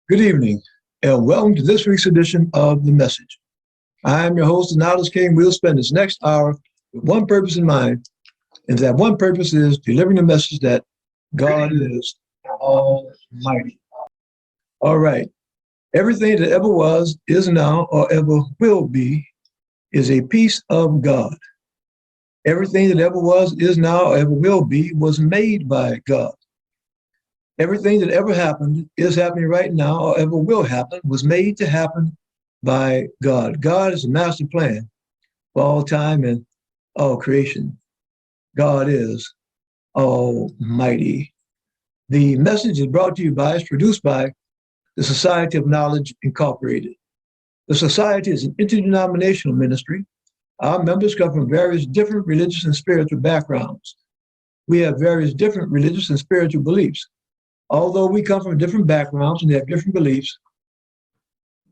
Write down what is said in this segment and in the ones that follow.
Good evening, and welcome to this week's edition of The Message. I am your host, the Knowledge King. We'll spend this next hour with one purpose in mind, and that one purpose is delivering the message that God is Almighty. All right. Everything that ever was, is now, or ever will be is a piece of God. Everything that ever was, is now, or ever will be was made by God. Everything that ever happened, is happening right now, or ever will happen, was made to happen by God. God is the master plan for all time and all creation. God is Almighty. The message is brought to you by, is produced by the Society of Knowledge Incorporated. The Society is an interdenominational ministry. Our members come from various different religious and spiritual backgrounds. We have various different religious and spiritual beliefs. Although we come from different backgrounds and have different beliefs,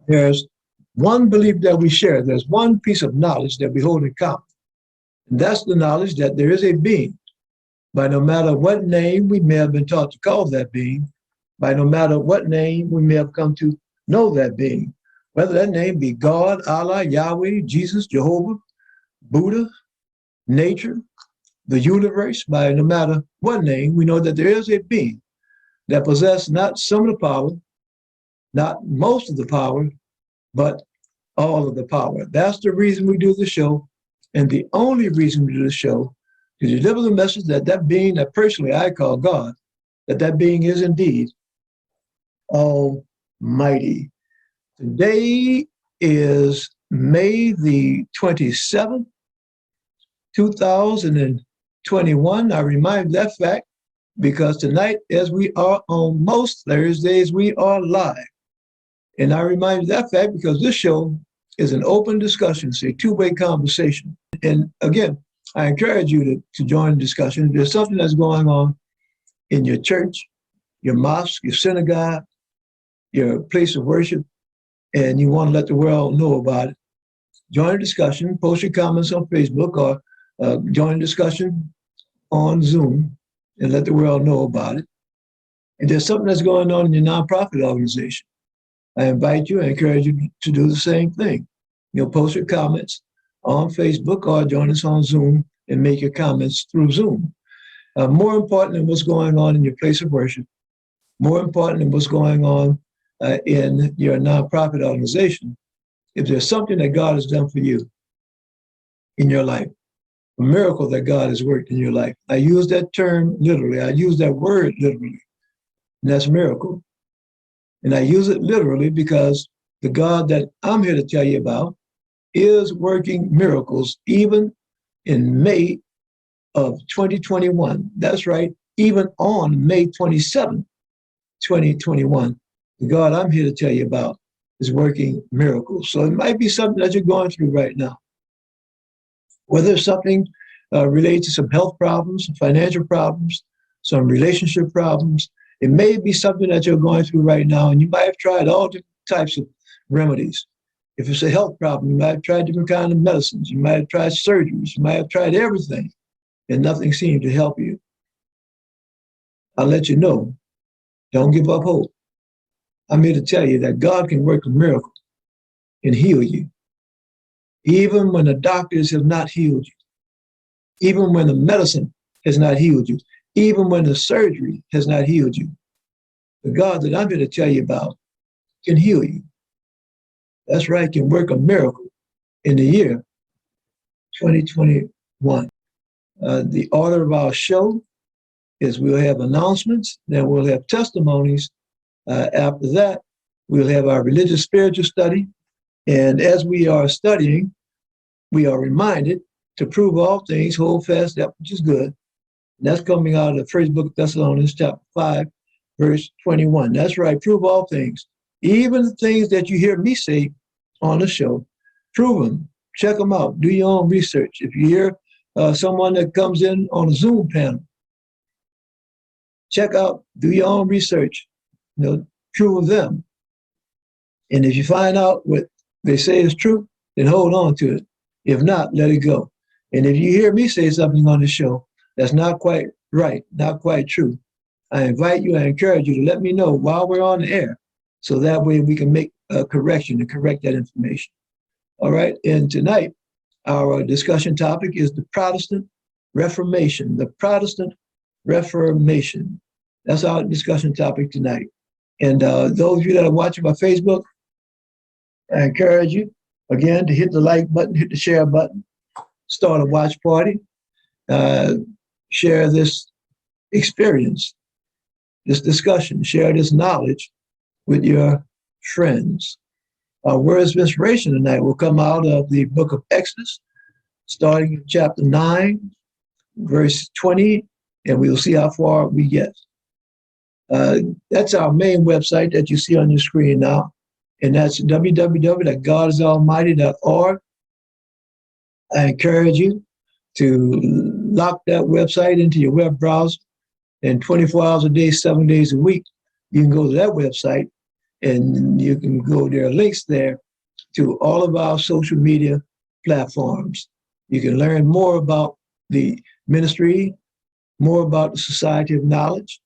there's one belief that we share. There's one piece of knowledge that we hold in common. And that's the knowledge that there is a being, by no matter what name we may have been taught to call that being, by no matter what name we may have come to know that being, whether that name be God, Allah, Yahweh, Jesus, Jehovah, Buddha, nature, the universe, by no matter what name, we know that there is a being that possess not some of the power, not most of the power, but all of the power. That's the reason we do the show, and the only reason we do the show, to deliver the message that that being that personally I call God, that being is indeed Almighty. Today is May the 27th, 2021. I remind that fact because tonight, as we are on most Thursdays, we are live. And I remind you that fact because this show is an open discussion, it's a two-way conversation. And again, I encourage you to join the discussion. If there's something that's going on in your church, your mosque, your synagogue, your place of worship, and you want to let the world know about it, join the discussion, post your comments on Facebook, or join the discussion on Zoom, and let the world know about it. And there's something that's going on in your nonprofit organization. I invite you, I encourage you to do the same thing. Post your comments on Facebook or join us on Zoom and make your comments through Zoom. More important than what's going on in your place of worship, more important than what's going on in your nonprofit organization, if there's something that God has done for you in your life, a miracle that God has worked in your life. I use that term literally. I use that word literally, and that's miracle. And I use it literally because the God that I'm here to tell you about is working miracles even in May of 2021. That's right, even on May 27, 2021. The God I'm here to tell you about is working miracles. So it might be something that you're going through right now. Whether it's something related to some health problems, some financial problems, some relationship problems, it may be something that you're going through right now, and you might have tried all different types of remedies. If it's a health problem, you might have tried different kinds of medicines. You might have tried surgeries. You might have tried everything, and nothing seemed to help you. I'll let you know, don't give up hope. I'm here to tell you that God can work a miracle and heal you, even when the doctors have not healed you, even when the medicine has not healed you, even when the surgery has not healed you. The God that I'm here to tell you about can heal you. That's right, can work a miracle in the year 2021. The order of our show is we'll have announcements, then we'll have testimonies. After that, we'll have our religious spiritual study. And as we are studying, we are reminded to prove all things, hold fast that which is good. And that's coming out of the first book of Thessalonians, chapter 5, verse 21. That's right, prove all things. Even the things that you hear me say on the show, prove them, check them out, do your own research. If you hear someone that comes in on a Zoom panel, check out, do your own research, prove them. And if you find out what they say is true, then hold on to it. If not, let it go. And if you hear me say something on the show that's not quite right, not quite true, I invite you, I encourage you to let me know while we're on the air So that way we can make a correction and correct that information. All right. And tonight, our discussion topic is the Protestant Reformation. The Protestant Reformation. That's our discussion topic tonight. And those of you that are watching by Facebook, I encourage you, again, to hit the like button, hit the share button, start a watch party, share this experience, this discussion, share this knowledge with your friends. Our words of inspiration tonight will come out of the book of Exodus, starting in chapter 9, verse 20, and we'll see how far we get. That's our main website that you see on your screen now, and that's www.godisalmighty.org. I encourage you to lock that website into your web browser, and 24 hours a day, 7 days a week, you can go to that website, and you can go, there are links there to all of our social media platforms. You can learn more about the ministry, more about the Society of Knowledge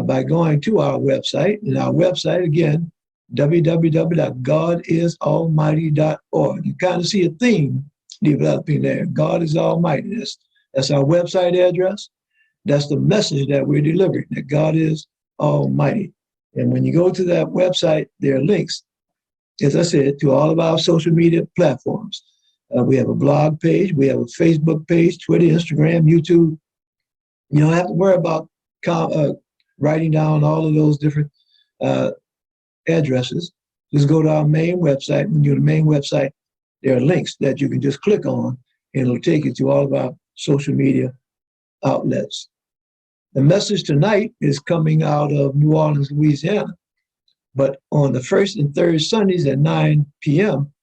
by going to our website. And our website, again, www.godisalmighty.org. You kind of see a theme developing there. God is Almighty. That's our website address. That's the message that we're delivering, that God is Almighty. And when you go to that website, there are links, as I said, to all of our social media platforms. We have a blog page, we have a Facebook page, Twitter, Instagram, YouTube. You don't have to worry about writing down all of those different addresses. Just go to our main website. When you're on the main website, there are links that you can just click on, and it'll take you to all of our social media outlets. The message tonight is coming out of New Orleans, Louisiana, but on the first and third Sundays at 9 p.m.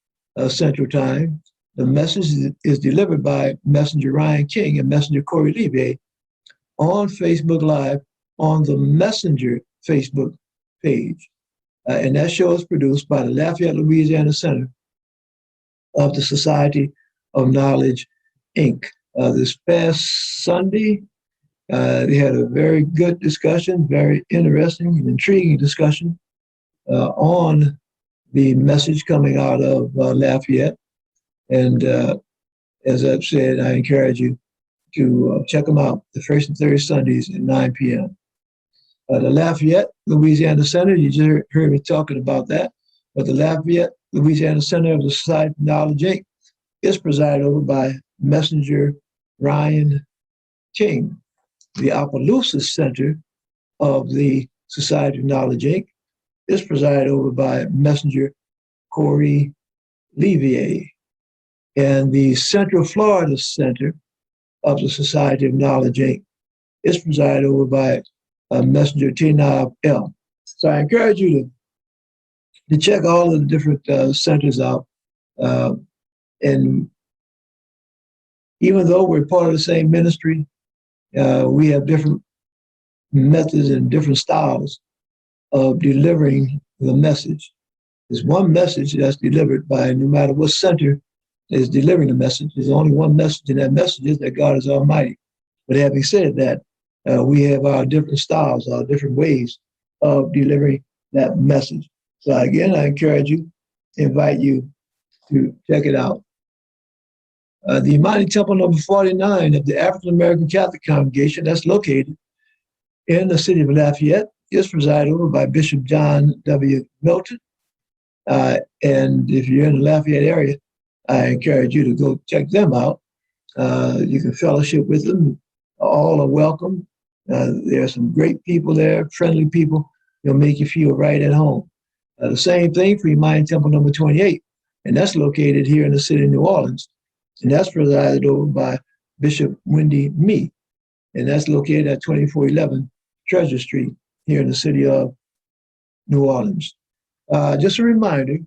Central Time, the message is delivered by Messenger Ryan King and Messenger Corey Levy on Facebook Live on the Messenger Facebook page. And that show is produced by the Lafayette, Louisiana Center of the Society of Knowledge, Inc. This past Sunday, they had a very good discussion, very interesting and intriguing discussion on the message coming out of Lafayette. And as I've said, I encourage you to check them out the first and third Sundays at 9 p.m. The Lafayette, Louisiana Center, you just heard me talking about that, but the Lafayette, Louisiana Center of the Society of Knowledge, Inc. is presided over by Messenger Ryan King. The Opelousas Center of the Society of Knowledge, Inc. is presided over by Messenger Corey Levier. And the Central Florida Center of the Society of Knowledge, Inc. is presided over by Messenger T-Nob L. So I encourage you to check all of the different centers out. And even though we're part of the same ministry, we have different methods and different styles of delivering the message. There's one message that's delivered by, no matter what center is delivering the message, there's only one message, and that message is that God is Almighty. But having said that, we have our different styles, our different ways of delivering that message. So again, I encourage you, invite you to check it out. The Imani Temple number 49 of the African American Catholic Congregation, that's located in the city of Lafayette, is presided over by Bishop John W. Milton. And if you're in the Lafayette area, I encourage you to go check them out. You can fellowship with them. All are welcome. There are some great people there, friendly people. They'll make you feel right at home. The same thing for Imani Temple number 28, and that's located here in the city of New Orleans. And that's presided over by Bishop Wendy Mee. And that's located at 2411 Treasure Street here in the city of New Orleans. Just a reminder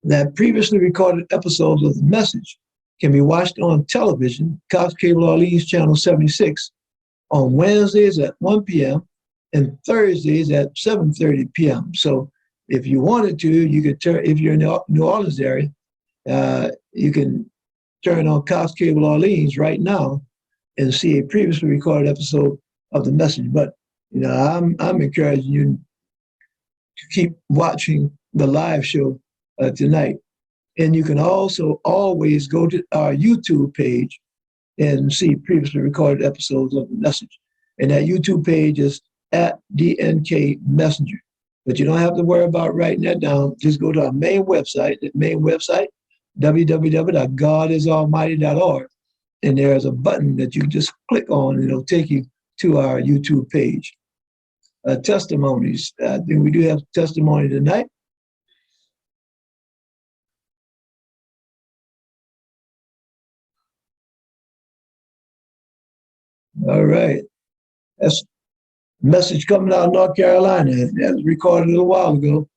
that previously recorded episodes of The Message can be watched on television, Cox Cable Orleans Channel 76, on Wednesdays at 1 p.m. and Thursdays at 7:30 p.m. So if you wanted to, you could turn, if you're in the New Orleans area, you can turn on Cox Cable Orleans right now and see a previously recorded episode of The Message. But I'm encouraging you to keep watching the live show tonight. And you can also always go to our YouTube page and see previously recorded episodes of the message. And that YouTube page is at DNK Messenger. But you don't have to worry about writing that down. Just go to our main website, www.godisalmighty.org. And there's a button that you just click on, and it'll take you to our YouTube page. Testimonies. I think we do have testimony tonight. All right. That's a message coming out of North Carolina. That was recorded a little while ago.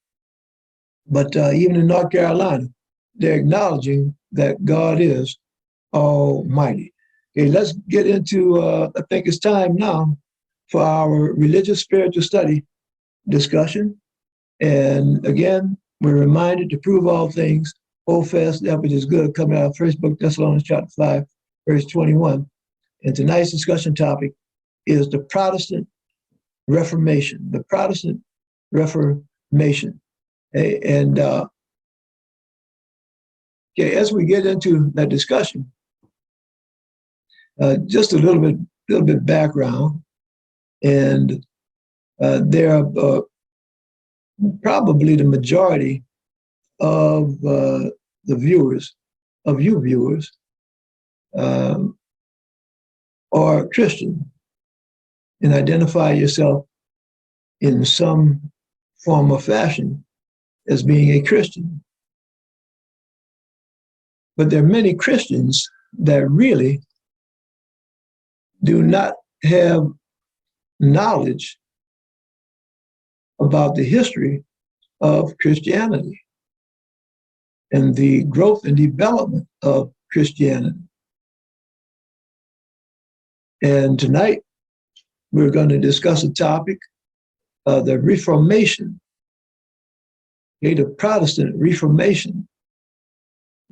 But even in North Carolina, they're acknowledging that God is Almighty. Okay, let's get into, I think it's time now for our religious spiritual study discussion. And again, we're reminded to prove all things, hold fast that which is good, coming out of First Book Thessalonians chapter 5, verse 21. And tonight's discussion topic is the Protestant Reformation, the Protestant Reformation. And okay, as we get into that discussion, just a little bit background, and there are probably the majority of the viewers, of you viewers, are Christian and identify yourself in some form or fashion as being a Christian. But there are many Christians that really do not have knowledge about the history of Christianity and the growth and development of Christianity. And tonight, we're going to discuss a topic, the Reformation, okay, the Protestant Reformation.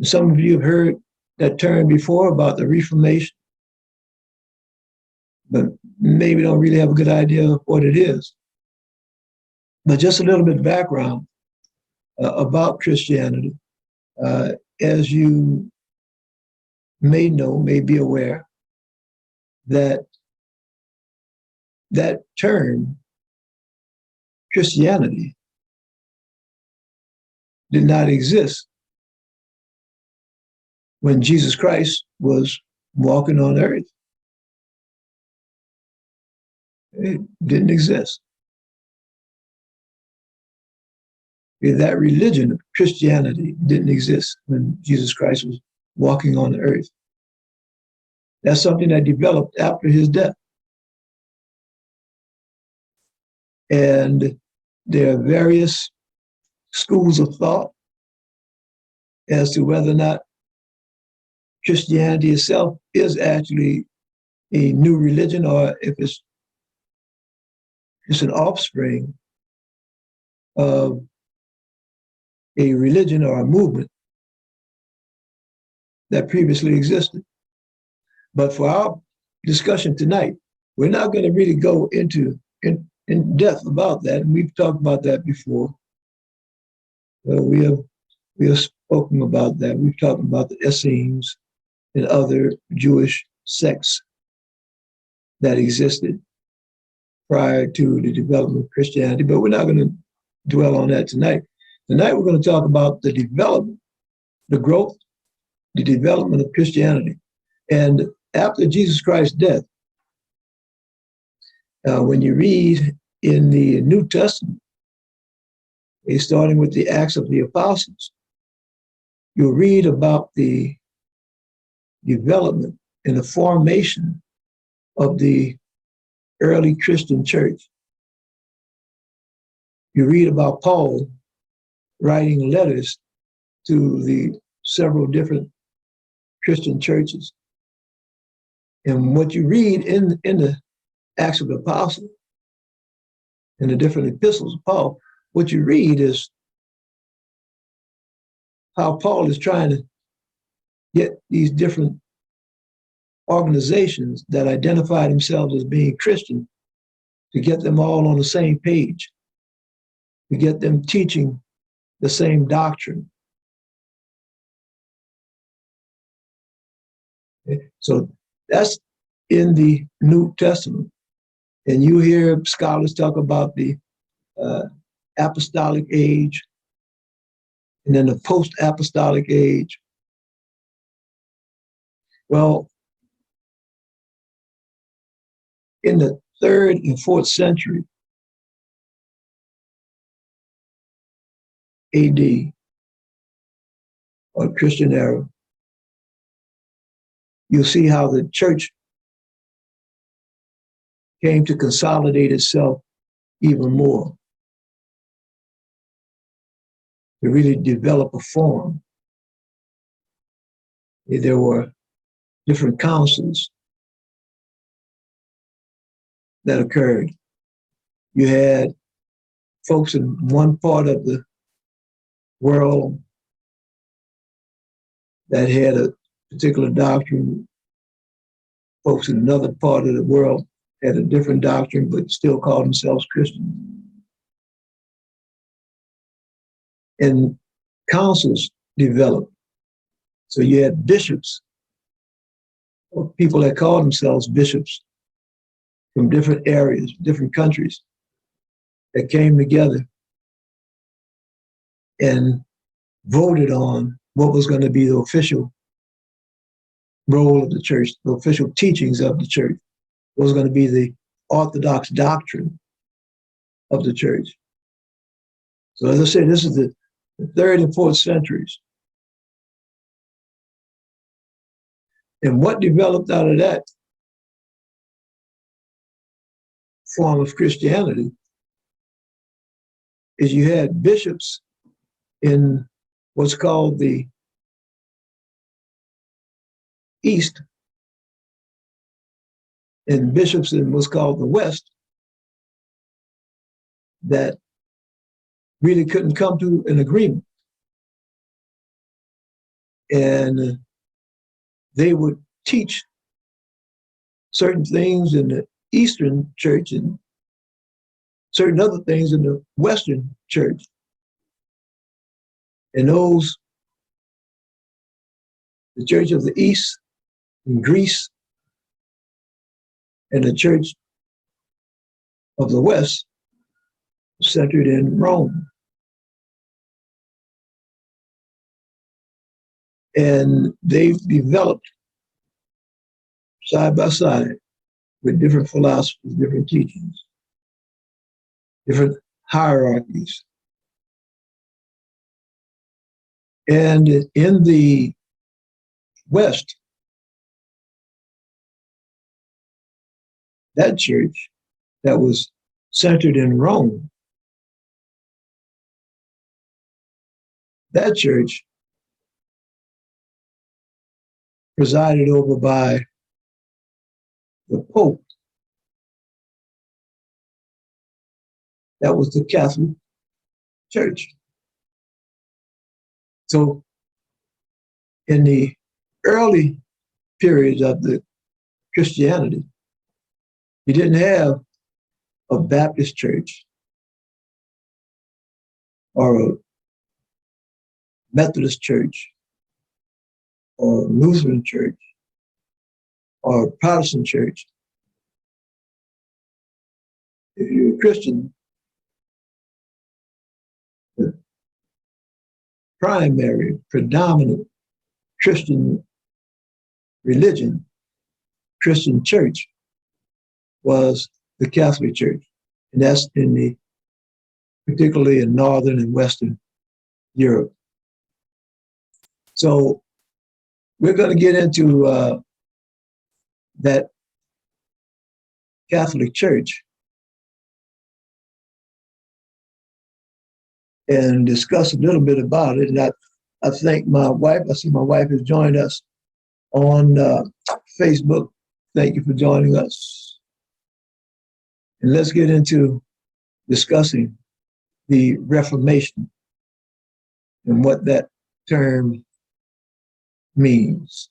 Some of you have heard that term before about the Reformation, but maybe don't really have a good idea of what it is. But just a little bit of background about Christianity. As you may know, may be aware, that term, Christianity, did not exist when Jesus Christ was walking on earth. It didn't exist. That religion of Christianity didn't exist when Jesus Christ was walking on the earth. That's something that developed after his death. And there are various schools of thought as to whether or not Christianity itself is actually a new religion, or if it's an offspring of a religion or a movement that previously existed. But for our discussion tonight, we're not going to really go into in depth about that. And we've talked about that before. We have spoken about that. We've talked about the Essenes and other Jewish sects that existed prior to the development of Christianity, but we're not going to dwell on that tonight. Tonight, we're going to talk about the development, the growth, the development of Christianity. And after Jesus Christ's death, when you read in the New Testament, starting with the Acts of the Apostles, you'll read about the development and the formation of the early Christian church. You read about Paul writing letters to the several different Christian churches. And what you read in the Acts of the Apostles and the different epistles of Paul, what you read is how Paul is trying to get these different organizations that identify themselves as being Christian to get them all on the same page to get them teaching the same doctrine. Okay? So that's in the New Testament. And you hear scholars talk about the apostolic age and then the post-apostolic age. Well, in the 3rd and 4th century AD, or Christian era, you'll see how the church came to consolidate itself even more, to really develop a form. There were different councils that occurred. You had folks in one part of the world that had a particular doctrine. Folks in another part of the world had a different doctrine, but still called themselves Christians. And councils developed. So you had bishops, or people that called themselves bishops from different areas, different countries, that came together and voted on what was going to be the official role of the church, the official teachings of the church, what was going to be the orthodox doctrine of the church. So as I said, this is the 3rd and 4th centuries. And what developed out of that form of Christianity is you had bishops in what's called the East and bishops in what's called the West that really couldn't come to an agreement. And they would teach certain things in the Eastern church and certain other things in the Western church. And those, the Church of the East in Greece and the Church of the West, centered in Rome. And they've developed side by side with different philosophies, different teachings, different hierarchies. And in the West, that church that was centered in Rome, that church presided over by the Pope. That was the Catholic Church. So in the early periods of the Christianity, you didn't have a Baptist church or a Methodist church or a Lutheran church or a Protestant church. If you're a Christian, the primary, predominant Christian religion, Christian church, was the Catholic Church. And that's particularly in Northern and Western Europe. So we're going to get into that Catholic Church and discuss a little bit about it. And I thank my wife. I see my wife has joined us on Facebook. Thank you for joining us. And let's get into discussing the Reformation and what that term means.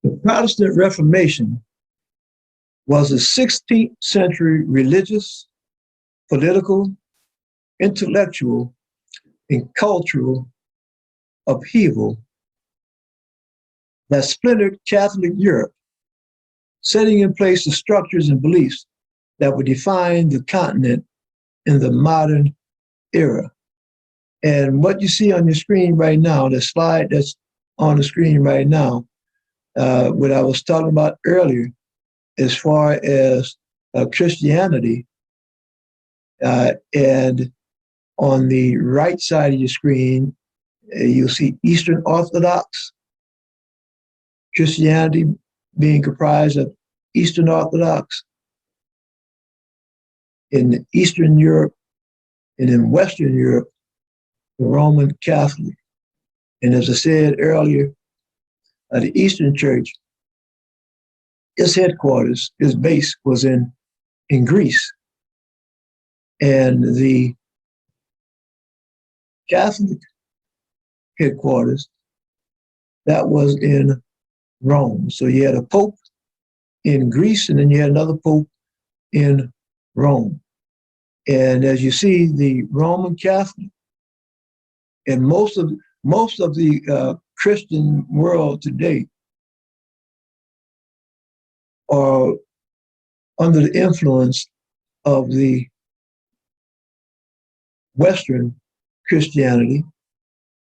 The Protestant Reformation was a 16th century religious, political, intellectual, and cultural upheaval that splintered Catholic Europe, setting in place the structures and beliefs that would define the continent in the modern era. And what you see on your screen right now, the slide that's on the screen right now, what I was talking about earlier, as far as Christianity, and on the right side of your screen, you'll see Eastern Orthodox Christianity being comprised of Eastern Orthodox in Eastern Europe, and in Western Europe, the Roman Catholic. And as I said earlier, the Eastern Church, its headquarters, its base was in Greece. And the Catholic headquarters, that was in Rome. So you had a pope in Greece, and then you had another pope in Rome. And as you see, the Roman Catholic and most of the Christian world today are under the influence of the Western Christianity,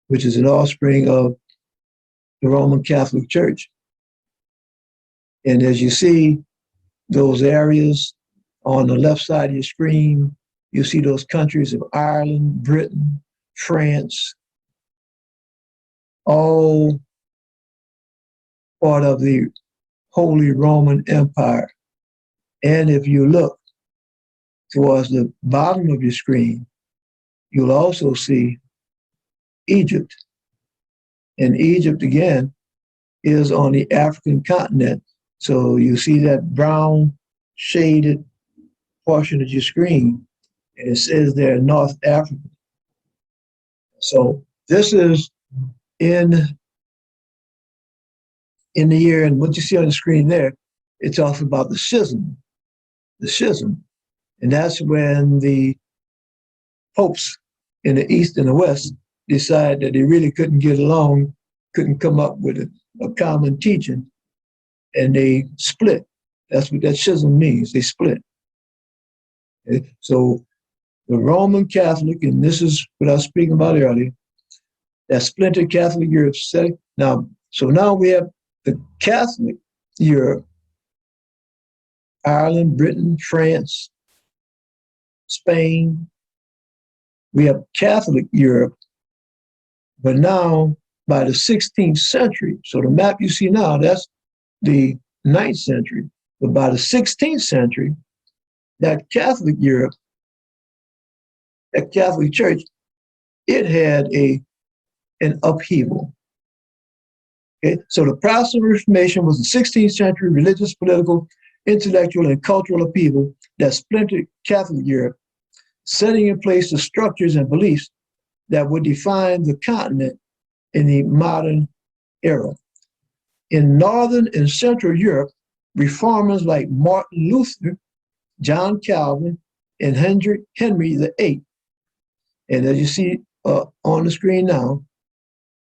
which is an offspring of the Roman Catholic Church. And as you see those areas on the left side of your screen, you see those countries of Ireland, Britain, France, all part of the Holy Roman Empire. And if you look towards the bottom of your screen, you'll also see Egypt. And Egypt, again, is on the African continent. So you see that brown shaded portion of your screen, and it says there North Africa. So this is in the year, and what you see on the screen there, it talks about the schism. And that's when the popes in the East and the West decided that they really couldn't get along, couldn't come up with a common teaching, and they split. That's what that schism means, they split. Okay? So the Roman Catholic, and this is what I was speaking about earlier, that splintered Catholic Europe. So now we have the Catholic Europe, Ireland, Britain, France, Spain. We have Catholic Europe, but now by the 16th century, so the map you see now, that's the 9th century, but by the 16th century, that Catholic Europe, that Catholic Church, it had an upheaval. Okay? So the Protestant Reformation was the 16th century religious, political, intellectual, and cultural upheaval that splintered Catholic Europe, setting in place the structures and beliefs that would define the continent in the modern era. In Northern and Central Europe, reformers like Martin Luther, John Calvin, and Henry VIII, and as you see on the screen now,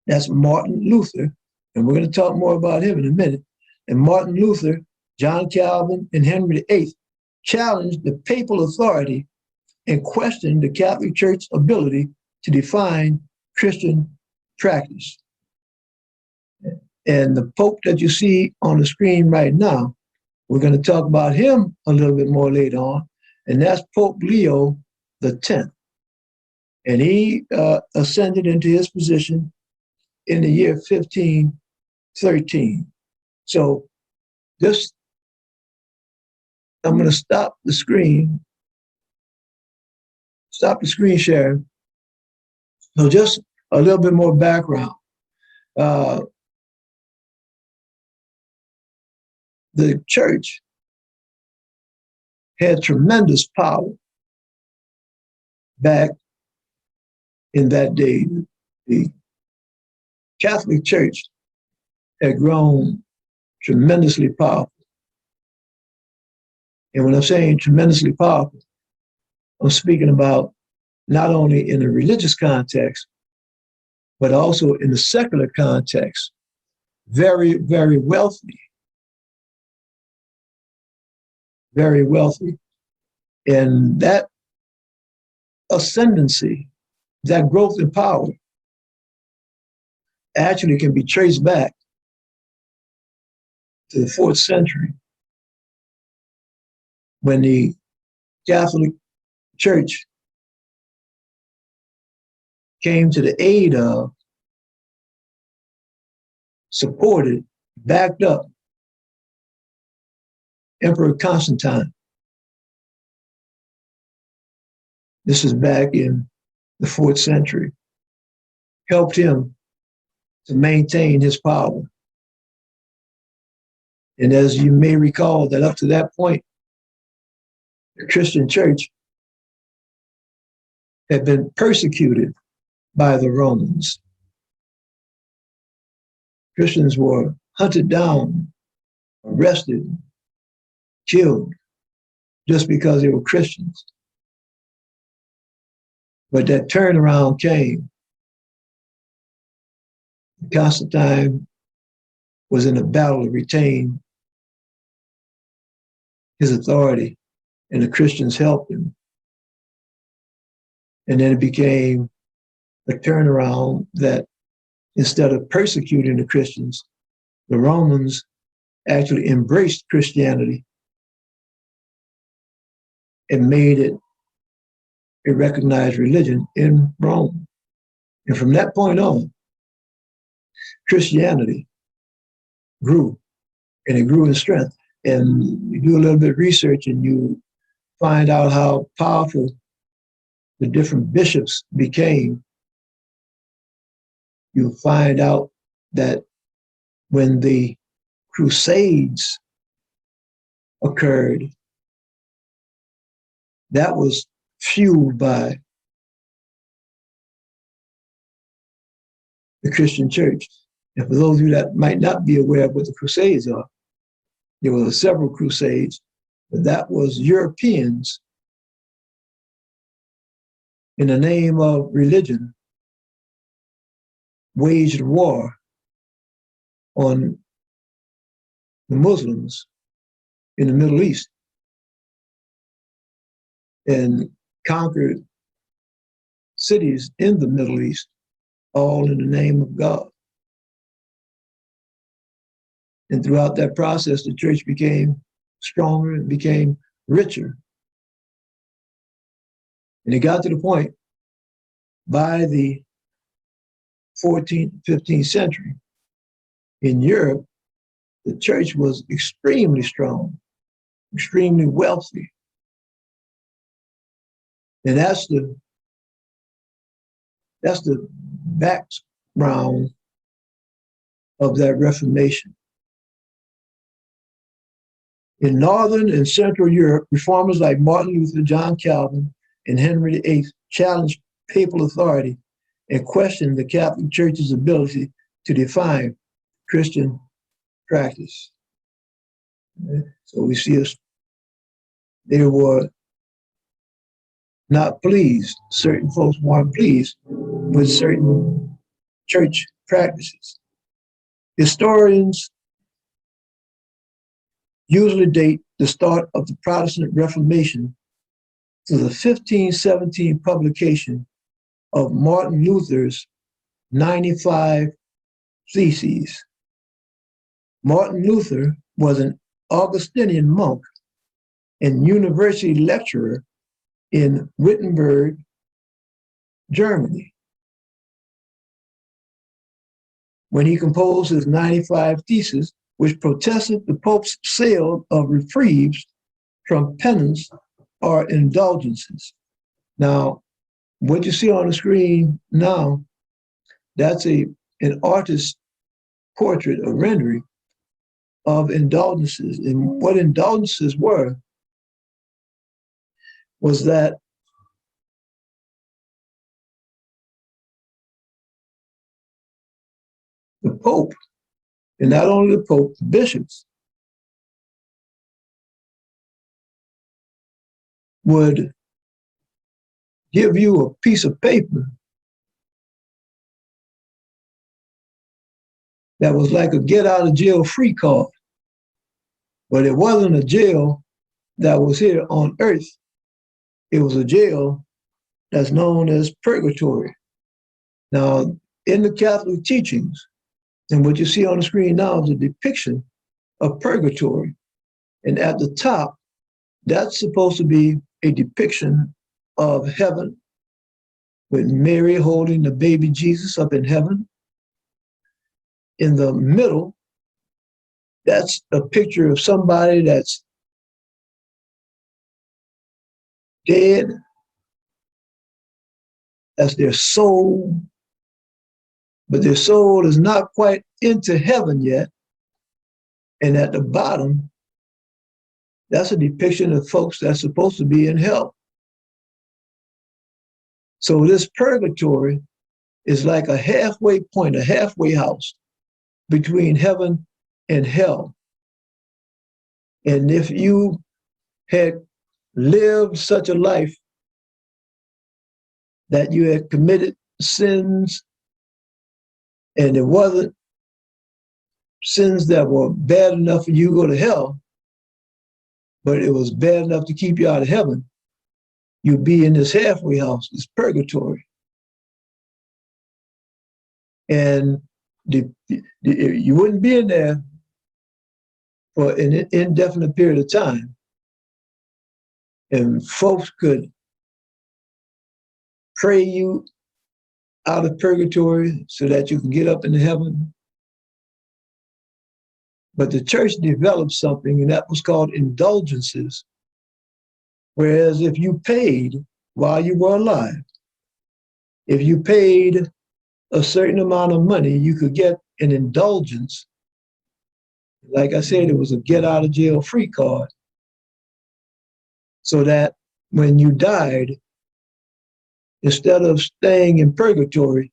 that's Martin Luther, and we're going to talk more about him in a minute. And Martin Luther, John Calvin, and Henry VIII challenged the papal authority and questioned the Catholic Church's ability to define Christian practice. And the Pope that you see on the screen right now, we're going to talk about him a little bit more later on, and that's Pope Leo X. And he ascended into his position in the year 1513. So this, I'm going to stop the screen sharing. So just a little bit more background. The church had tremendous power back in that day. The Catholic Church had grown tremendously powerful. And when I'm saying tremendously powerful, I'm speaking about not only in a religious context, but also in the secular context. Very, very wealthy, very wealthy. And that ascendancy, that growth in power, actually can be traced back to the 4th century when the Catholic Church came to the aid of, supported, backed up Emperor Constantine. This is back in the 4th century. Helped him to maintain his power. And as you may recall, that up to that point, the Christian church had been persecuted by the Romans. Christians were hunted down, arrested, killed, just because they were Christians. But that turnaround came. Constantine was in a battle to retain his authority, and the Christians helped him. And then it became a turnaround that instead of persecuting the Christians, the Romans actually embraced Christianity and made it a recognized religion in Rome. And from that point on, Christianity grew, and it grew in strength. And you do a little bit of research and you find out how powerful the different bishops became. You find out that when the Crusades occurred, that was fueled by the Christian church. And for those of you that might not be aware of what the Crusades are, there were several Crusades, but that was Europeans in the name of religion waged war on the Muslims in the Middle East and conquered cities in the Middle East, all in the name of God. And throughout that process, the church became stronger and became richer. And it got to the point by the 14th, 15th century in Europe, the church was extremely strong, extremely wealthy. And that's the background of that Reformation. In Northern and Central Europe, reformers like Martin Luther, John Calvin, and Henry VIII challenged papal authority and questioned the Catholic Church's ability to define Christian practice. So we see they were not pleased. Certain folks weren't pleased with certain church practices. Historians usually date the start of the Protestant Reformation to the 1517 publication of Martin Luther's 95 Theses. Martin Luther was an Augustinian monk and university lecturer in Wittenberg, Germany. When he composed his 95 Theses, which protested the Pope's sale of reprieves from penance or indulgences. Now, what you see on the screen now, that's an artist's portrait, a rendering of indulgences. And what indulgences were was that the Pope And not only the Pope, the bishops would give you a piece of paper that was like a get out of jail free card. But it wasn't a jail that was here on earth. It was a jail that's known as purgatory. Now, in the Catholic teachings, and what you see on the screen now is a depiction of purgatory. And at the top, that's supposed to be a depiction of heaven, with Mary holding the baby Jesus up in heaven. In the middle, that's a picture of somebody that's dead. That's their soul, but their soul is not quite into heaven yet. And at the bottom, that's a depiction of folks that's supposed to be in hell. So this purgatory is like a halfway point, a halfway house between heaven and hell. And if you had lived such a life that you had committed sins, and it wasn't sins that were bad enough for you to go to hell, but it was bad enough to keep you out of heaven, you'd be in this halfway house, this purgatory. And you wouldn't be in there for an indefinite period of time. And folks could pray you out of purgatory so that you can get up into heaven. But the church developed something, and that was called indulgences. Whereas if you paid while you were alive, if you paid a certain amount of money, you could get an indulgence. Like I said, it was a get out of jail free card. So that when you died, instead of staying in purgatory,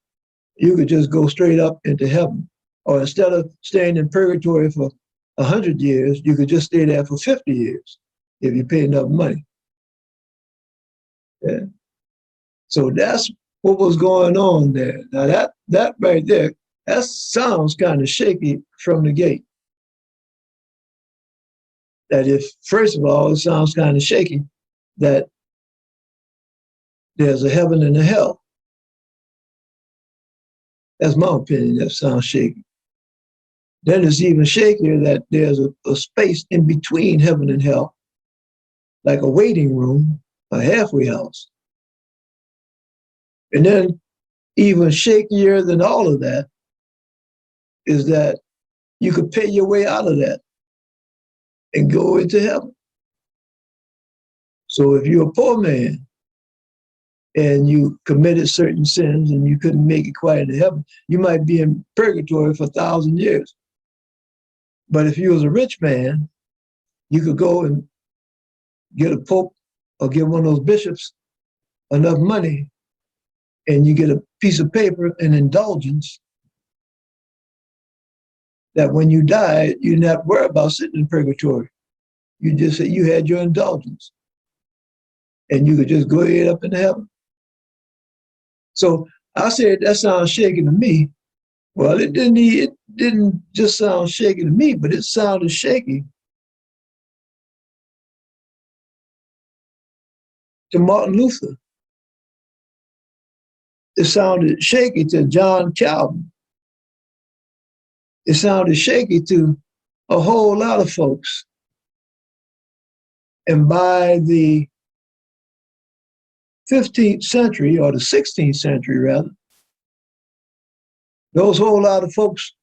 you could just go straight up into heaven. Or instead of staying in purgatory for 100 years, you could just stay there for 50 years if you pay enough money. Yeah. So that's what was going on there. Now that right there, that sounds kind of shaky from the gate. That if, first of all, it sounds kind of shaky that there's a heaven and a hell. That's my opinion. That sounds shaky. Then it's even shakier that there's a space in between heaven and hell, like a waiting room, a halfway house. And then even shakier than all of that is that you could pay your way out of that and go into heaven. So if you're a poor man and you committed certain sins and you couldn't make it quite into heaven, you might be in purgatory for 1,000 years. But if you was a rich man, you could go and get a pope or get one of those bishops enough money, and you get a piece of paper, an indulgence, that when you die, you didn't have to worry about sitting in purgatory. You just said you had your indulgence, and you could just go ahead up into heaven. So I said, that sounds shaky to me. Well, it didn't just sound shaky to me, but it sounded shaky to Martin Luther. It sounded shaky to John Calvin. It sounded shaky to a whole lot of folks. And by the 15th century, or the 16th century rather, those whole lot of folks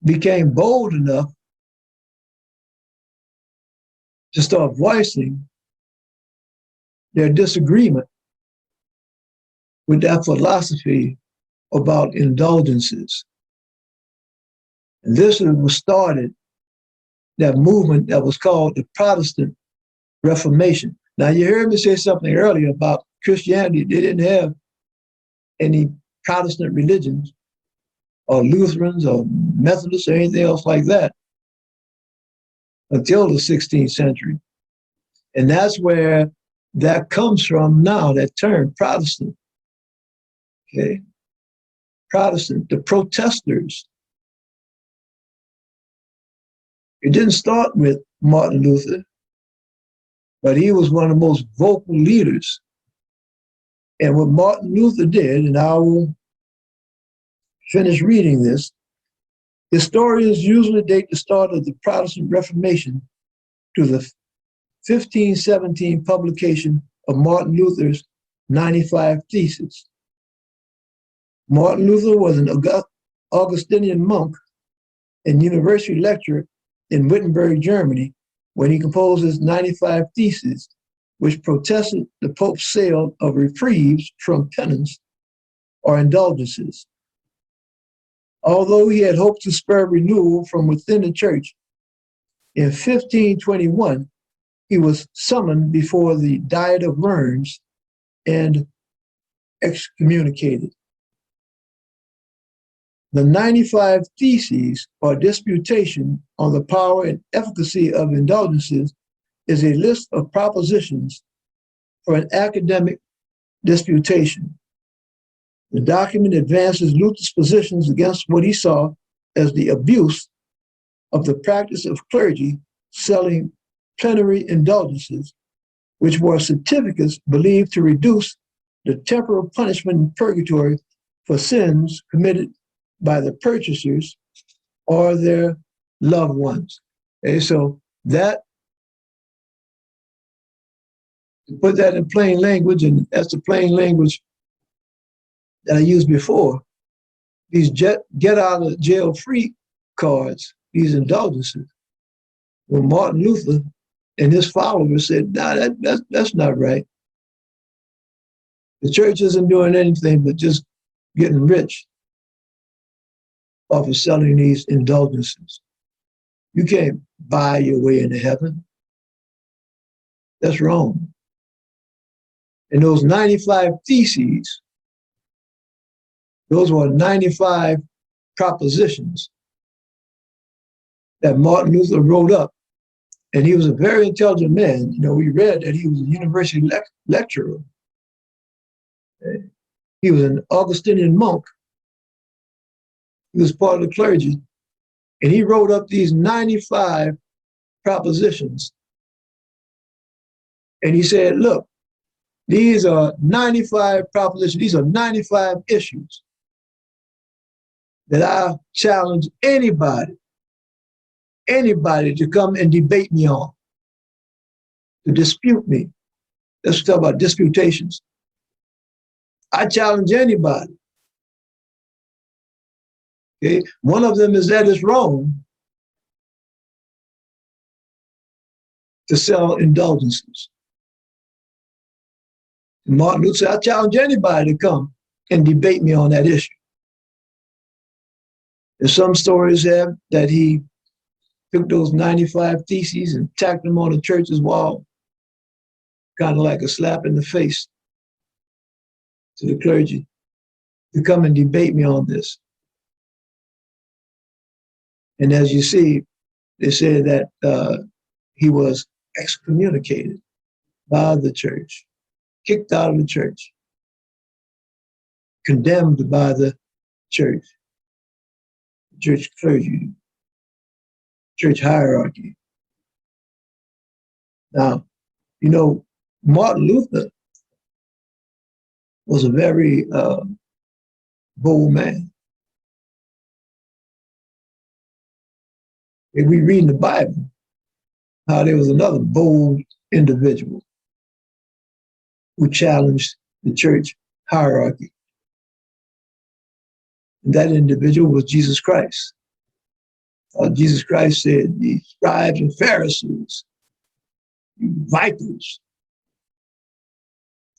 became bold enough to start voicing their disagreement with that philosophy about indulgences. And this was started, that movement that was called the Protestant Reformation. Now, you heard me say something earlier about Christianity. They didn't have any Protestant religions or Lutherans or Methodists or anything else like that until the 16th century. And that's where that comes from now, that term, Protestant. Okay? Protestant, the protesters. It didn't start with Martin Luther, but he was one of the most vocal leaders. And what Martin Luther did, and I will finish reading this, historians usually date the start of the Protestant Reformation to the 1517 publication of Martin Luther's 95 Theses. Martin Luther was an Augustinian monk and university lecturer in Wittenberg, Germany, when he composed his 95 Theses, which protested the Pope's sale of reprieves from penance or indulgences. Although he had hoped to spur renewal from within the church, in 1521, he was summoned before the Diet of Worms and excommunicated. The 95 Theses, or disputation on the power and efficacy of indulgences, is a list of propositions for an academic disputation. The document advances Luther's positions against what he saw as the abuse of the practice of clergy selling plenary indulgences, which were certificates believed to reduce the temporal punishment in purgatory for sins committed by the purchasers or their loved ones. Okay, so that, to put that in plain language, and that's the plain language that I used before, these get out of jail free cards, these indulgences. Well, Martin Luther and his followers said, nah, that's not right. The church isn't doing anything but just getting rich off of selling these indulgences. You can't buy your way into heaven. That's wrong. And those 95 Theses, those were 95 propositions that Martin Luther wrote up. And he was a very intelligent man. You know, we read that he was a university lecturer. He was an Augustinian monk. He was part of the clergy. And he wrote up these 95 propositions. And he said, look, these are 95 propositions. These are 95 issues that I challenge anybody to come and debate me on, to dispute me. Let's talk about disputations. I challenge anybody. Okay, one of them is that it's wrong to sell indulgences. And Martin Luther said, I challenge anybody to come and debate me on that issue. And some stories have that he took those 95 Theses and tacked them on the church's wall, kind of like a slap in the face to the clergy, to come and debate me on this. And as you see, they say that he was excommunicated by the church, kicked out of the church, condemned by the church clergy, church hierarchy. Now, you know, Martin Luther was a very bold man. If we read in the Bible how there was another bold individual who challenged the church hierarchy. And that individual was Jesus Christ. Jesus Christ said, the scribes and Pharisees, you vipers.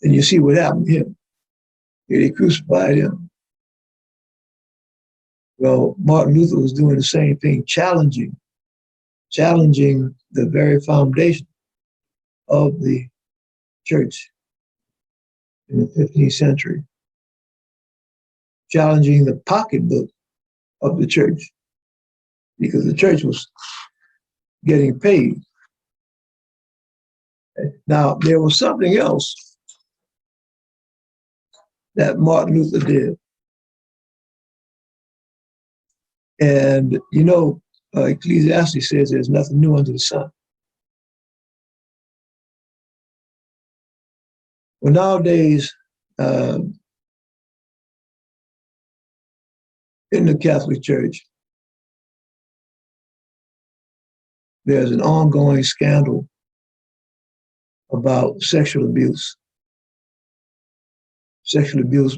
And you see what happened to him. They crucified him. Well, Martin Luther was doing the same thing, challenging the very foundation of the church in the 15th century, challenging the pocketbook of the church because the church was getting paid. Now, there was something else that Martin Luther did. And, you know, Ecclesiastes says there's nothing new under the sun. Well, nowadays, in the Catholic Church, there's an ongoing scandal about sexual abuse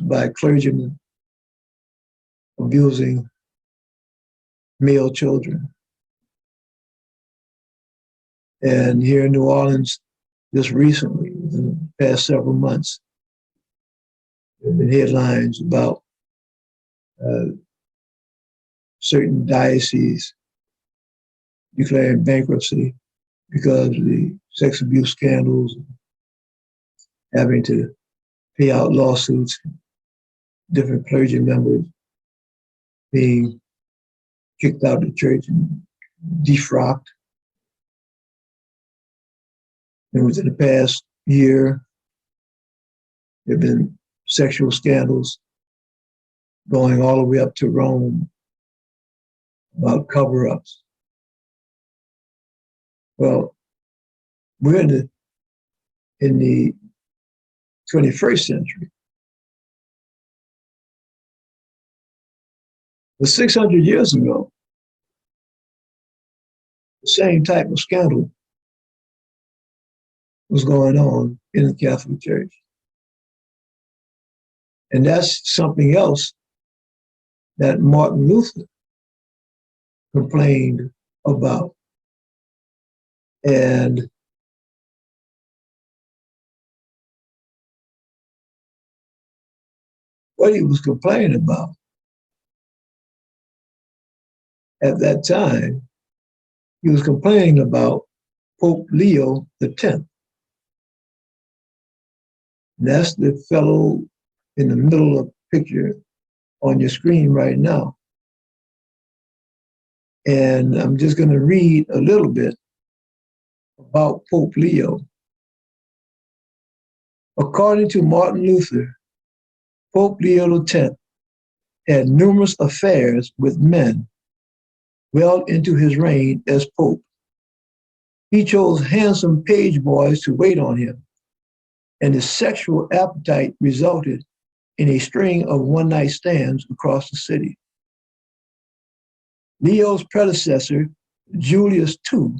by clergymen abusing male children. And here in New Orleans, just recently, in the past several months, there have been headlines about certain dioceses declaring bankruptcy because of the sex abuse scandals, having to pay out lawsuits, different clergy members being kicked out of the church and defrocked. And within the past year, there have been sexual scandals going all the way up to Rome about cover-ups. Well, we're in the 21st century. But 600 years ago, the same type of scandal was going on in the Catholic Church. And that's something else that Martin Luther complained about. And what he was complaining about at that time, he was complaining about Pope Leo X. And that's the fellow in the middle of the picture on your screen right now. And I'm just going to read a little bit about Pope Leo. According to Martin Luther, Pope Leo X had numerous affairs with men well into his reign as Pope. He chose handsome page boys to wait on him, and his sexual appetite resulted in a string of one-night stands across the city. Leo's predecessor, Julius II,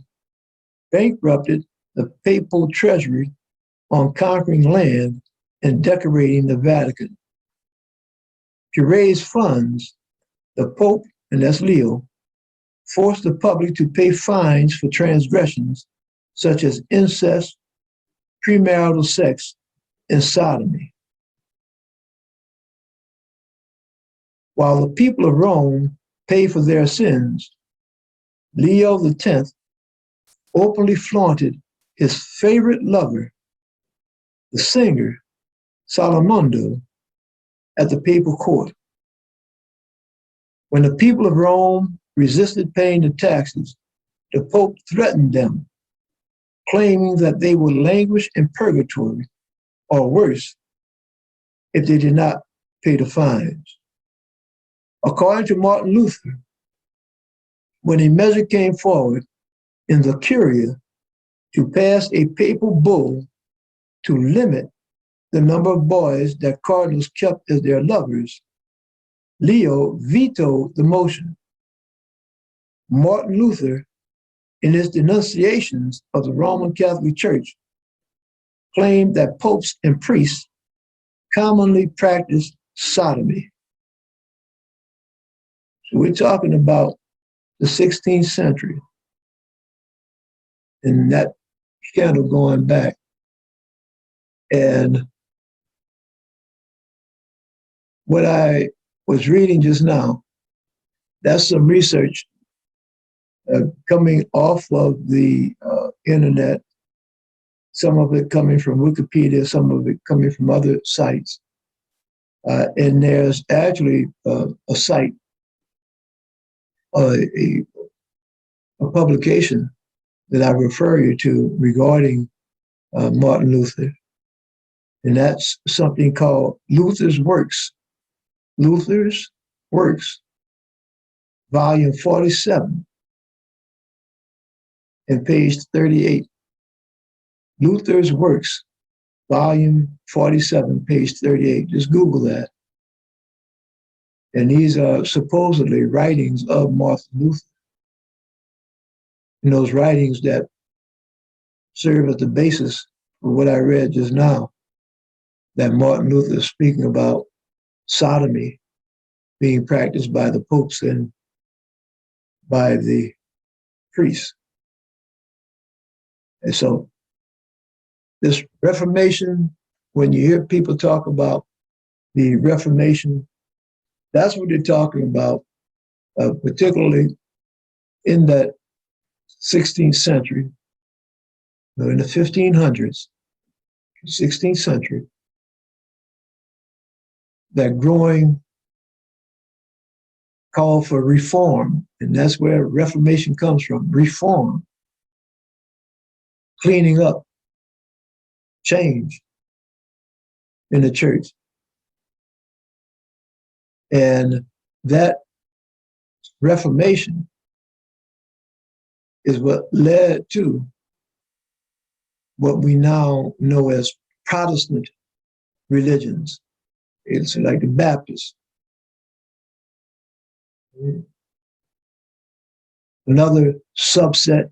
bankrupted the papal treasury on conquering land and decorating the Vatican. To raise funds, the Pope, and that's Leo, forced the public to pay fines for transgressions such as incest, premarital sex, and sodomy. While the people of Rome paid for their sins, Leo X openly flaunted his favorite lover, the singer Salomondo, at the papal court. When the people of Rome resisted paying the taxes, the Pope threatened them, claiming that they would languish in purgatory or worse if they did not pay the fines. According to Martin Luther, when a measure came forward in the Curia to pass a papal bull to limit the number of boys that cardinals kept as their lovers, Leo vetoed the motion. Martin Luther, in his denunciations of the Roman Catholic Church, claimed that popes and priests commonly practiced sodomy. So we're talking about the 16th century and that scandal going back. And what I was reading just now, that's some research coming off of the internet, some of it coming from Wikipedia, some of it coming from other sites. And there's actually a site a, a publication that I refer you to regarding Martin Luther, and that's something called Luther's Works. Luther's Works, volume 47, and page 38. Luther's Works, volume 47, page 38. Just Google that. And these are supposedly writings of Martin Luther. And those writings that serve as the basis for what I read just now, that Martin Luther is speaking about sodomy being practiced by the popes and by the priests. And so this Reformation, when you hear people talk about the Reformation, that's what they're talking about, particularly in that 16th century, in the 1500s, 16th century, that growing call for reform, and that's where Reformation comes from, reform, cleaning up, change in the church. And that Reformation is what led to what we now know as Protestant religions. It's like the Baptists. Another subset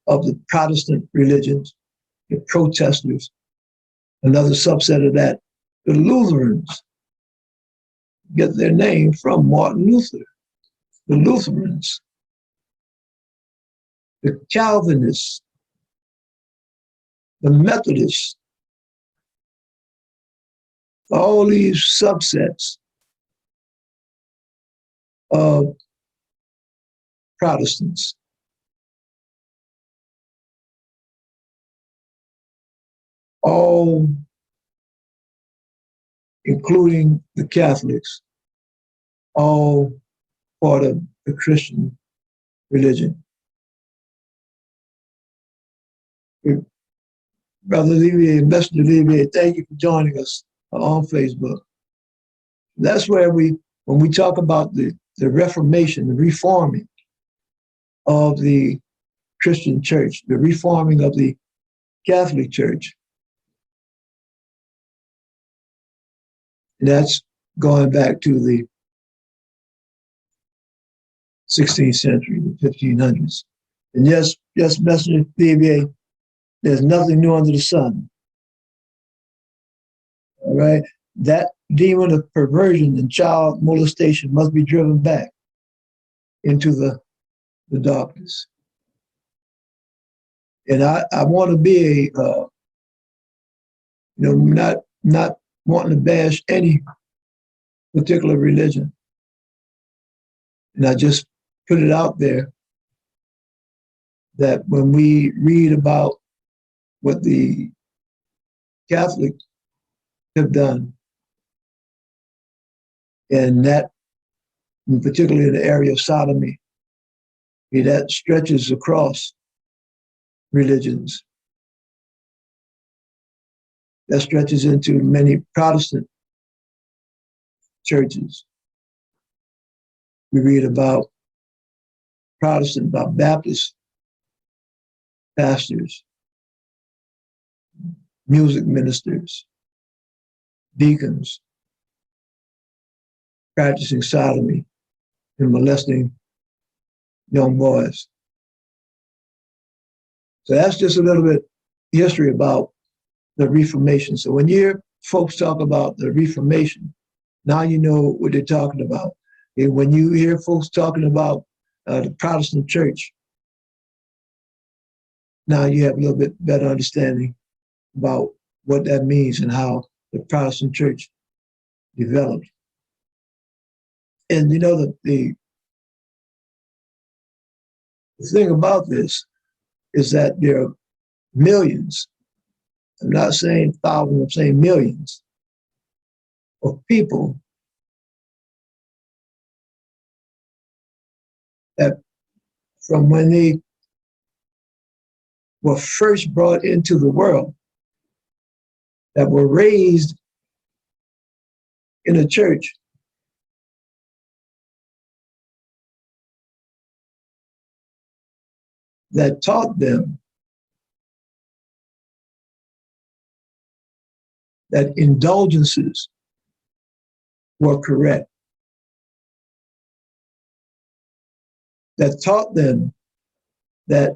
of the Protestant religions, the Protestants. Another subset of that, the Lutherans, get their name from Martin Luther. The Lutherans, the Calvinists, the Methodists, all these subsets of Protestants. All, including the Catholics, all part of the Christian religion. Brother Levier, Messenger Levier, thank you for joining us on Facebook. That's where when we talk about the Reformation, the reforming of the Christian church, the reforming of the Catholic Church, that's going back to the 16th century, the 1500s. And yes, Messenger Levier, there's nothing new under the sun. All right? That demon of perversion and child molestation must be driven back into the darkness. And I want to be not wanting to bash any particular religion. And I just put it out there that when we read about what the Catholics have done, and that, particularly in the area of sodomy, that stretches across religions. That stretches into many Protestant churches. We read about Protestant, about Baptist pastors, music ministers, deacons, practicing sodomy and molesting young boys. So that's just a little bit history about the Reformation. So when you hear folks talk about the Reformation, now you know what they're talking about. And when you hear folks talking about the Protestant church, now you have a little bit better understanding about what that means and how the Protestant church developed. And you know, the thing about this is that there are millions, I'm not saying thousands, I'm saying millions of people that from when they were first brought into the world, that were raised in a church, that taught them that indulgences were correct, that taught them that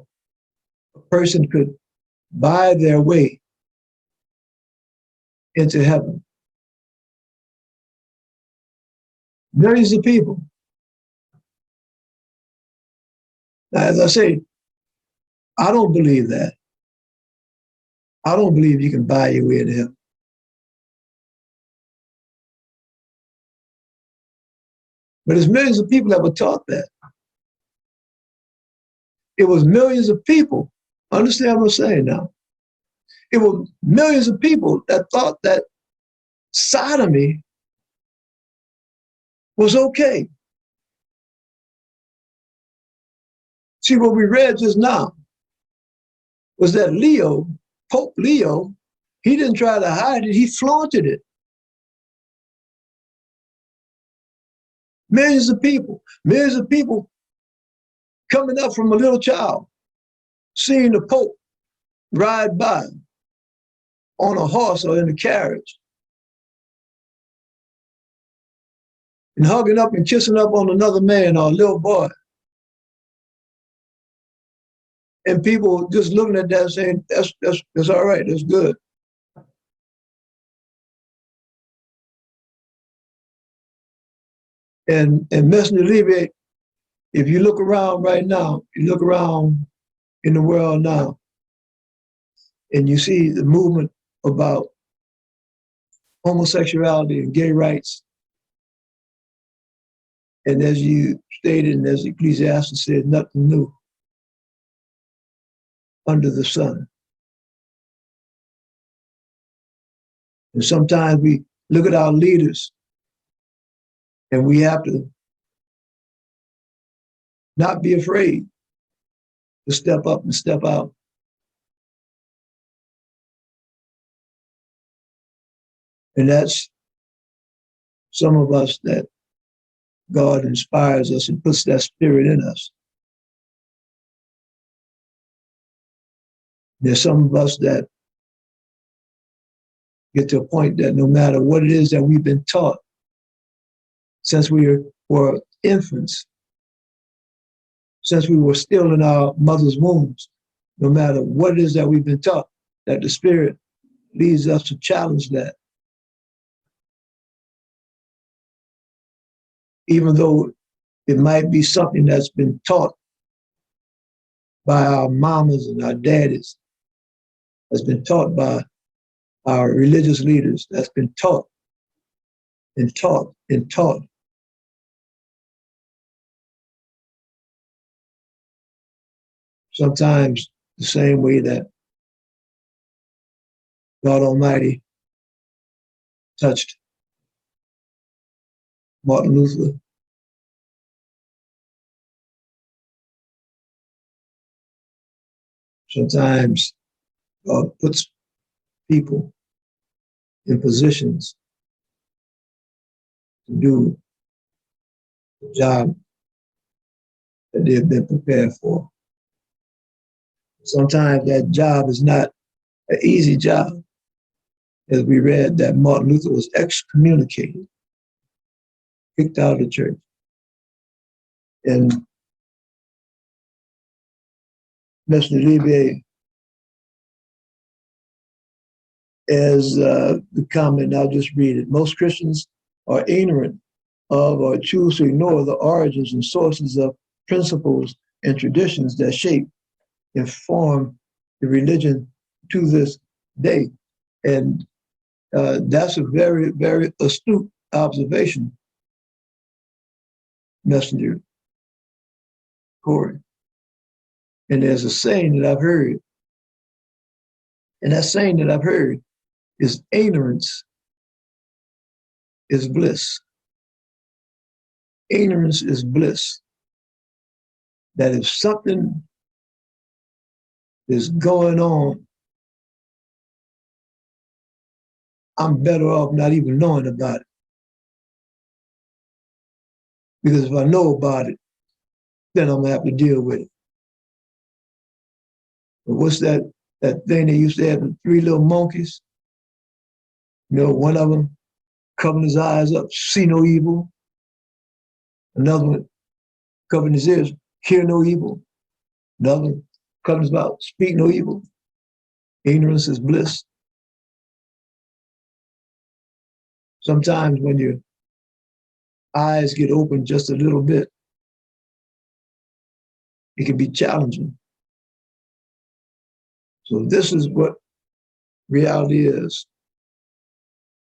a person could buy their way into heaven. Millions of people. Now, as I say, I don't believe that. I don't believe you can buy your way into heaven. But there's millions of people that were taught that. It was millions of people. Understand what I'm saying now? It was millions of people that thought that sodomy was okay. See, what we read just now was that Leo, Pope Leo, he didn't try to hide it, he flaunted it. Millions of people coming up from a little child, seeing the Pope ride by on a horse or in a carriage, and hugging up and kissing up on another man or a little boy. And people just looking at that saying, that's all right, that's good. And Messenger Levy, if you look around right now, you look around in the world now, and you see the movement about homosexuality and gay rights. And as you stated, and as Ecclesiastes said, nothing new under the sun. And sometimes we look at our leaders and we have to not be afraid to step up and step out. And that's some of us that God inspires us and puts that spirit in us. There's some of us that get to a point that no matter what it is that we've been taught since we were infants, since we were still in our mother's wombs, no matter what it is that we've been taught, that the Spirit leads us to challenge that. Even though it might be something that's been taught by our mamas and our daddies, that's been taught by our religious leaders, that's been taught and taught and taught. Sometimes the same way that God Almighty touched Martin Luther. Sometimes God puts people in positions to do the job that they've been prepared for. Sometimes that job is not an easy job. As we read that Martin Luther was excommunicated, kicked out of the church. And Mr. Levy, as the comment, I'll just read it. Most Christians are ignorant of or choose to ignore the origins and sources of principles and traditions that shape and form the religion to this day. And that's a very, very astute observation, Messenger Corey. And there's a saying that I've heard, and that saying that I've heard is ignorance is bliss. Ignorance is bliss. that if something is going on, I'm better off not even knowing about it. Because if I know about it, then I'm gonna have to deal with it. But what's that thing they used to have, the three little monkeys? You know, one of them covering his eyes up, see no evil. Another one covering his ears, hear no evil. Another one covering his mouth, speak no evil. Ignorance is bliss. Sometimes when your eyes get open just a little bit, it can be challenging. So this is what reality is.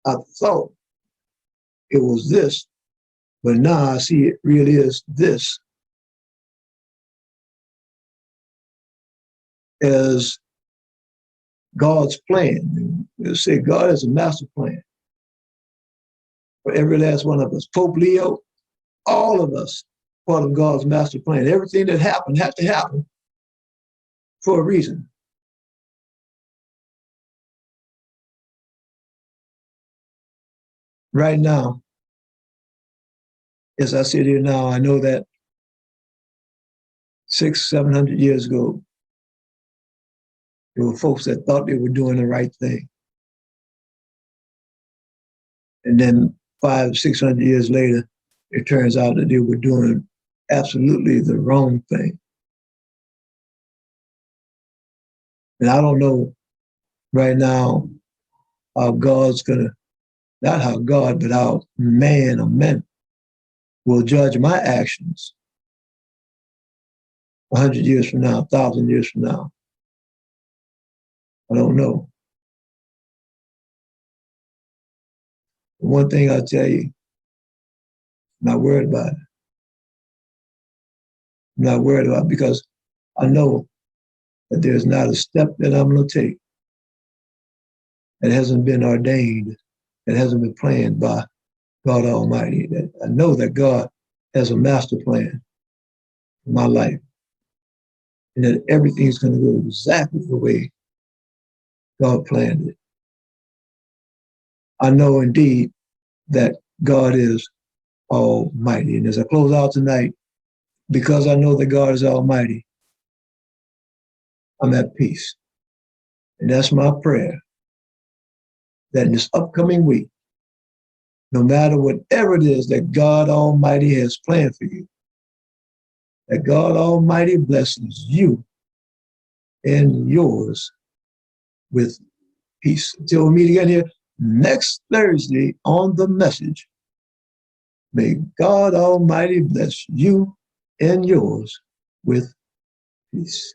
I thought it was this, but now I see it really is this. As God's plan. They say God has a master plan for every last one of us. Pope Leo, all of us, part of God's master plan. Everything that happened had to happen for a reason. Right now, as I sit here now, I know that 600-700 years ago, there were folks that thought they were doing the right thing. And then 500-600 years later, it turns out that they were doing absolutely the wrong thing. And I don't know right now how God's gonna, not how God, but how man or men will judge my actions 100 years from now, 1,000 years from now. I don't know. One thing I'll tell you, I'm not worried about it. I'm not worried about it because I know that there's not a step that I'm going to take that hasn't been ordained, that hasn't been planned by God Almighty. That I know that God has a master plan for my life, and that everything's going to go exactly the way God planned it. I know indeed that God is Almighty. And as I close out tonight, because I know that God is Almighty, I'm at peace. And that's my prayer, that in this upcoming week, no matter whatever it is that God Almighty has planned for you, that God Almighty blesses you and yours with peace. Until we meet again here next Thursday on The Message, may God Almighty bless you and yours with peace.